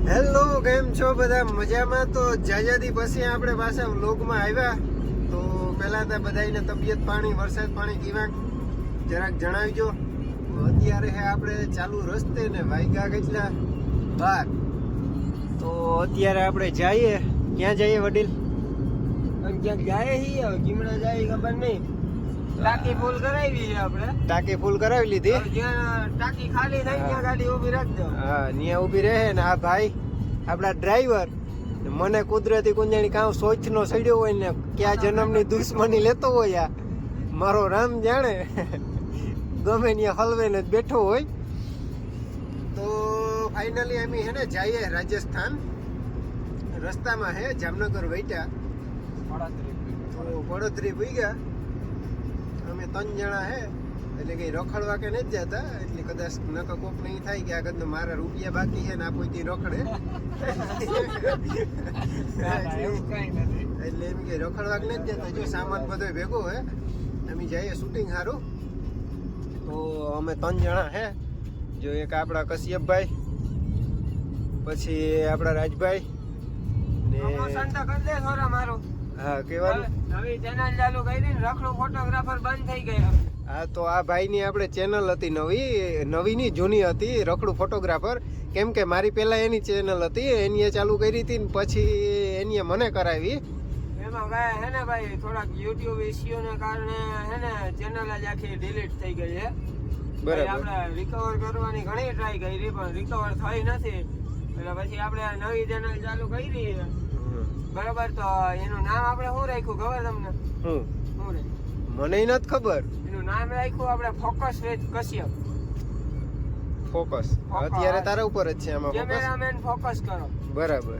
Hello, કેમ છો બધા? મજામાં? તો જાજાદી પછી આપણે પાછા વ્લોગમાં આવ્યા. તો પહેલા તો બધાને તબિયત પાણી, વરસાદ પાણી કેવા જરાક જણાવજો. અત્યારે આપણે ચાલુ રસ્તે ને વાગ્યા કેટલા 12. તો અત્યારે આપણે જઈએ. ક્યાં જઈએ વડીલ? ક્યાંક જાય હી ગીમડા જાય ખબર નહીં. ટાંકી ફૂલ કરાવી છે આપણે. ટાંકી ફૂલ કરાવી લીધી. જ્યાં ટાંકી ખાલી થઈ ત્યાં ગાડી ઊભી રાખજો. હા, ત્યાં ઊભી રહે ને આ ભાઈ આપણા ડ્રાઈવર મને કુદરતી કુંજાણી કામ સોચનો સડ્યો હોય ને ક્યાં જન્મની દુશ્મની લેતો હોય. આ મારો રામ જાણે ગમે ત્યાં હલવે ને બેઠો હોય. તો ફાઇનલી અમે હે ને જઈએ રાજસ્થાન. રસ્તામાં હે જામનગર વૈટા તો પડોતરી પૂગ્યા. અમે 3 જણા હે એટલે કઈ રખડવા કે નથી જતા. એટલે કદાચ નકો કોક નહીં થાય કે આગળ મારા રૂપિયા બાકી છે ને આ કોઈ રખડે એટલે એમ કે રખડવા કે નથી જતા. જો સામાન બધો ભેગો હે. અમે જઈએ શૂટિંગ સારું. તો અમે 3 જણા હે. જો એક આપણા કશ્યપભાઈ, પછી આપણા રાજભાઈ ને હા કેવાનું નવી ચેનલ ચાલુ કરી ને રખડો ફોટોગ્રાફર બંધ થઈ ગયો. હા, તો આ ભાઈની આપણે ચેનલ હતી નવીની જૂની હતી રખડું ફોટોગ્રાફર. કેમ કે મારી પહેલા એની ચેનલ હતી, એની ચાલુ કરી હતી ને પછી એની મને કરાવી. એમાં ભાઈ હે ને ભાઈ થોડાક યુટ્યુબ ઇશ્યુને કારણે હે ને ચેનલ જ આખી ડિલીટ થઈ ગઈ છે. બરાબર. આપણે રિકવર કરવાની ઘણી ટ્રાય કરી પણ રિકવર થઈ નથી. એટલે પછી આપણે નવી ચેનલ ચાલુ કરી. બરાબર. તો એનું નામ આપણે શું રાખ્યું ખબર તમને? શું મને નથી ખબર. એનું નામ રાખ્યું આપણે ફોકસ વિથ કશ્યપ. ફોકસ અત્યારે તારા ઉપર જ છે આમાં. કેમેરામેન ફોકસ કરો. બરાબર.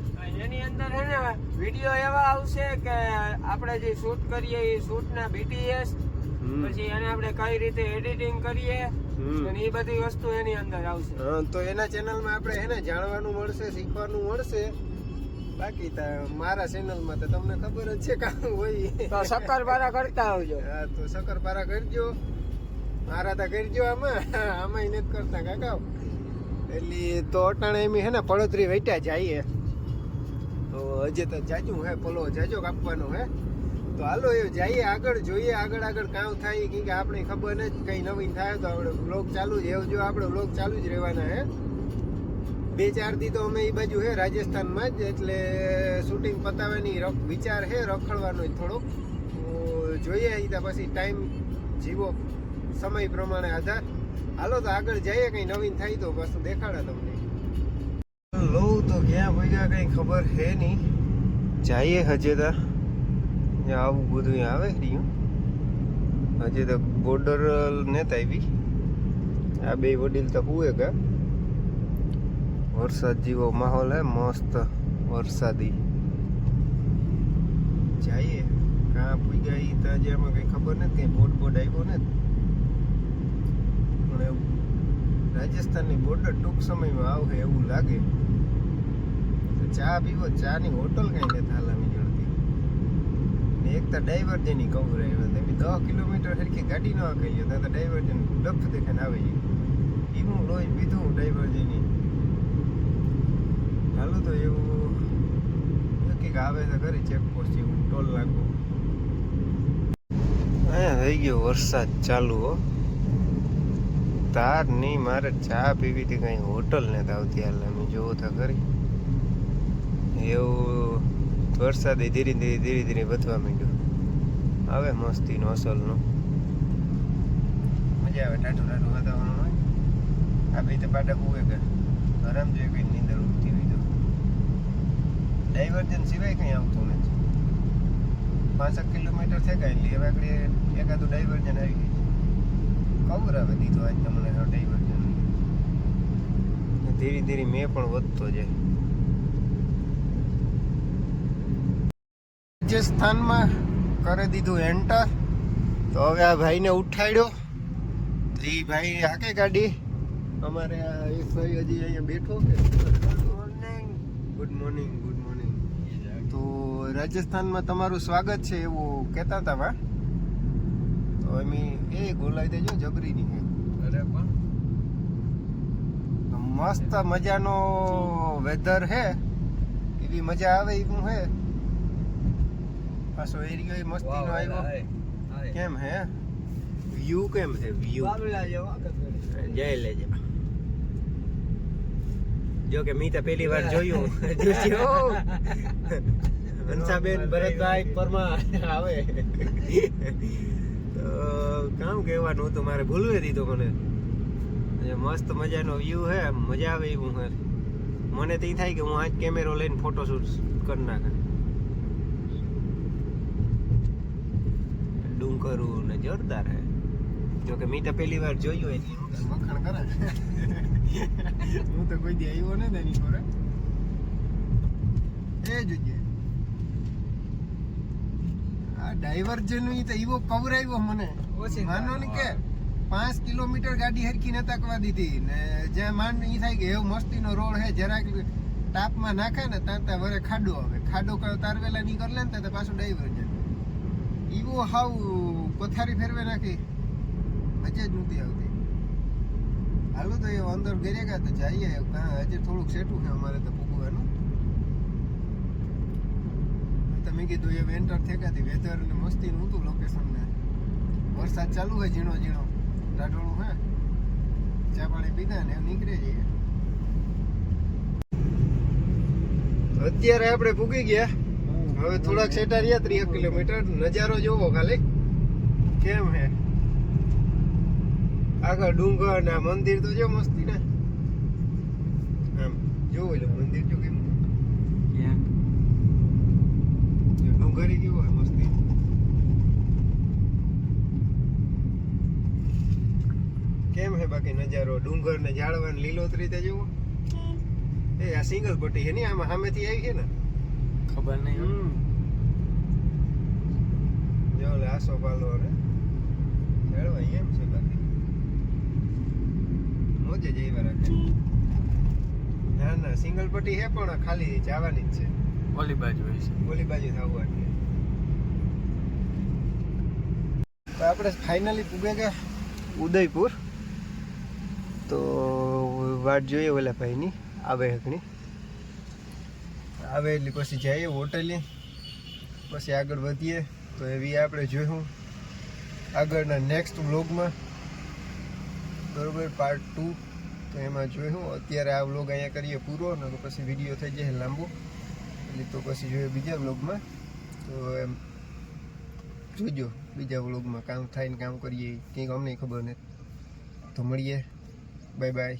એની અંદર છે ને વિડિયો એવા આવશે કે આપણે જે શૂટ કરીએ એ શૂટના BTS, પછી એને આપણે કઈ રીતે એડિટિંગ કરીએ અને એ બધી વસ્તુ એની અંદર આવશે. તો એના ચેનલમાં આપણે હે ને જાણવાનું મળશે, શીખવાનું મળશે. બાકી મારા ચેનલમાં તો તમને ખબર જ છે કામ હોય. તો શક્કરપારા કરતા આવજો. હા, તો શક્કરપારા કરજો. મારા તો કરજો. આમાં નથી કરતા કાકા. એટલે તો અટાણે એમ હે ને પડોતરી વૈટા જઈએ. તો હજી તો જાજુ હે પલો જાજો કાપવાનો હે. તો હાલો એ જઈએ આગળ, જોઈએ આગળ કામ થાય કે આપણે ખબર નથી કઈ નવીન થાય તો આપણે વ્લોગ ચાલુ જ એવું. જો આપણે વ્લોગ ચાલુ જ રહેવાના હે. 2-4 દી તો અમે એ બાજુ હે રાજસ્થાનમાં જ. એટલે શૂટિંગ પતાવવાની વિચાર હે, રખડવાનો થોડોક. જોઈએ ત્યાં પછી ટાઈમ જીવો સમય પ્રમાણે આધાર. હાલો તો આગળ જઈએ, કઈ નવીન થાય તો પાછું દેખાડા તમને. લો તો ક્યાં ભેગા કઈ ખબર હે નહીં. જઈએ હજે તો આવું બધું આવે રહ્યું. હજે તો બોર્ડર નેત આવી. આ બે વડીલ તો હુએ કા. વરસાદ જેવો માહોલ હે, મસ્ત વરસાદી. જઈએ કાં પૂગ્યા ઈ તો હજી આમાં કઈ ખબર નથી. કઈ બોર્ડ આવ્યો ને. પણ એવું રાજસ્થાનની બોર્ડર ટૂંક સમયમાં આવશે એવું લાગે. ચા પીવો, ચાની હોટલ કઈ નથી હાલામી જડતી. એક તો ડાયવર્જનની કવર આવ્યો. તમે 10 કિલોમીટર સરખી ગાડી ન આકેલી ત્યાં તો ડાયવર્જન ડફ દેખાને આવે છે. એવું લોહી પીધું ડાયવર્જનની. હાલો તો એવું કંઈક આવે તો ખરી ચેકપોસ્ટ એવું ટોલ નાખું. અહીંયા થઈ ગયો વરસાદ ચાલુ હો. તાર નહીં, મારે ચા પીવી હતી કઈ હોટલ ને આવતી હાલ અમે જોવો તો ખરી. એવું વરસાદ ધીરે ધીરે વધવા માંડ્યો. આવે મસ્તીનો અસલનો. મજા આવે. ટાટું વાતાવરણ હોય. આ બે તો પાટા હુએ કે આરામ જોઈએ કઈ નીંદર ઉઠતી હોય તો. ડાયવર્જન સિવાય કંઈ આવતું નથી. 5 કિલોમીટર છે કાંઈ એટલે હવે આપણે એકાદું ડાયવર્જન આવી ગઈ. ખબર આવે દીધું આજ તમને ડાયવર્જન. ધીરે ધીરે મેં પણ વધતો જાય. રાજસ્થાનમાં કરી દીધું એન્ટર. તો હવે આ ભાઈને ઉઠાડ્યો. તો એ ભાઈ હાકે ગાડી. અમારે આ એક ભાઈ હજી અહીંયા બેઠો કે. Good morning. તો રાજસ્થાનમાં તમારું સ્વાગત છે એવું કહેતા હતા વા. તો અમે એ ગોલાઈ દેજો જબરીની. અરે પણ મસ્ત મજાનો વેધર હે, એવી મજા આવે એવું હે. પાછો એરિયો મસ્તીનો આવ્યો. કેમ હે વ્યૂ? કેમ છે વ્યૂ? જય લેજો. જો કે મી તો પહેલી વાર જોયું. હંસાબેન ભરતભાઈ પરમાર આવે તો કામ કહેવાનું હતું, મારે ભૂલવી દીધું મને. મસ્ત મજાનો વ્યૂ હે, મજા આવે એવું હે. મને તો થાય કે હું આજ કેમેરો લઈને ફોટોશૂટ કરી નાખે. ડુંગરું ને જોરદાર હે. જો કે મી તો પહેલી વાર જોયું એટલે વખાણ કરે. હું તો કોઈ દી આવ્યો ને એની પર એ જોજે. આ ડાયવર્જન નું તો એવો કવરાવ્યો મને, માનો ને કે 5 કિલોમીટર ગાડી હરખી નતા કરવા દીધી ને. જ્યાં માન ઈ થાય કે એવો મસ્તીનો રોડ હે, જરાક ટાપમાં નાખે ને ત્યાં વરે ખાડો આવે. ખાડો તારવેલા ની કરી લે ને તો પાછું ડાયવર્જન. એવો હાવ પથારી ફેરવે નાખી, મજા જ નથી આવતી. હાલો તો એ અંદર ઘરે ગયા તો જઈએ. હજી થોડુંક સેટું છે અમારે તો પૂગવાનું. તમે કીધું એ વેન્ટર થેકાથી વેધર ને મસ્તીનું હતું લોકેશન ને. વરસાદ ચાલુ હોય ઝીણો ઝીણો ટાઢોળું હે. ચા પાણી પીધા ને એમ નીકળે જઈએ. અત્યારે આપણે પૂગી ગયા. હવે થોડાક સેટા રહ્યા 30 કિલોમીટર. નજારો જોવો ખાલી કેમ હે. આગળ ડુંગર ને મંદિર તો જો મસ્તી ને. આમ જોવો લો મંદિર જો કેમ ડુંગર કેવો હોય મસ્તી. કેમ હે બાકી નજારો? ડુંગર ને ઝાડવા ને લીલોતરી તે જોવો. એ આ સિંગલ પટ્ટી છે ને, આમાં સામેથી આવી છે ને, ખબર નહીં. જો લે આસો પાલો ને ઝાડવા એમ છે. બાકી મોજે જઈવા રાખે. ના ના સિંગલ પટ્ટી હે પણ ખાલી જવાની જ છે. ઓલી બાજુ હોય છે, ઓલી બાજુ થવાની. તો આપણે ફાઇનલી પૂગે ગયા ઉદયપુર. તો વાટ જોઈએ ઓલા ભાઈની આવે હકણી આવે એટલે પછી જઈએ હોટલે, પછી આગળ વધીએ. તો એવી આપણે જોયું આગળના નેક્સ્ટ વ્લોગમાં, બરોબર, પાર્ટ 2. તો એમાં જોયું. અત્યારે આ વ્લોગ અહીંયા કરીએ પૂરો, ને તો પછી વિડીયો થઈ જાય લાંબો, એટલે તો પછી જોઈએ બીજા વ્લોગમાં. તો એમ જોજો બીજા વ્લોગમાં કામ થાય ને કામ કરીએ કંઈક અમને ખબર નથી. તો મળીએ, બાય બાય.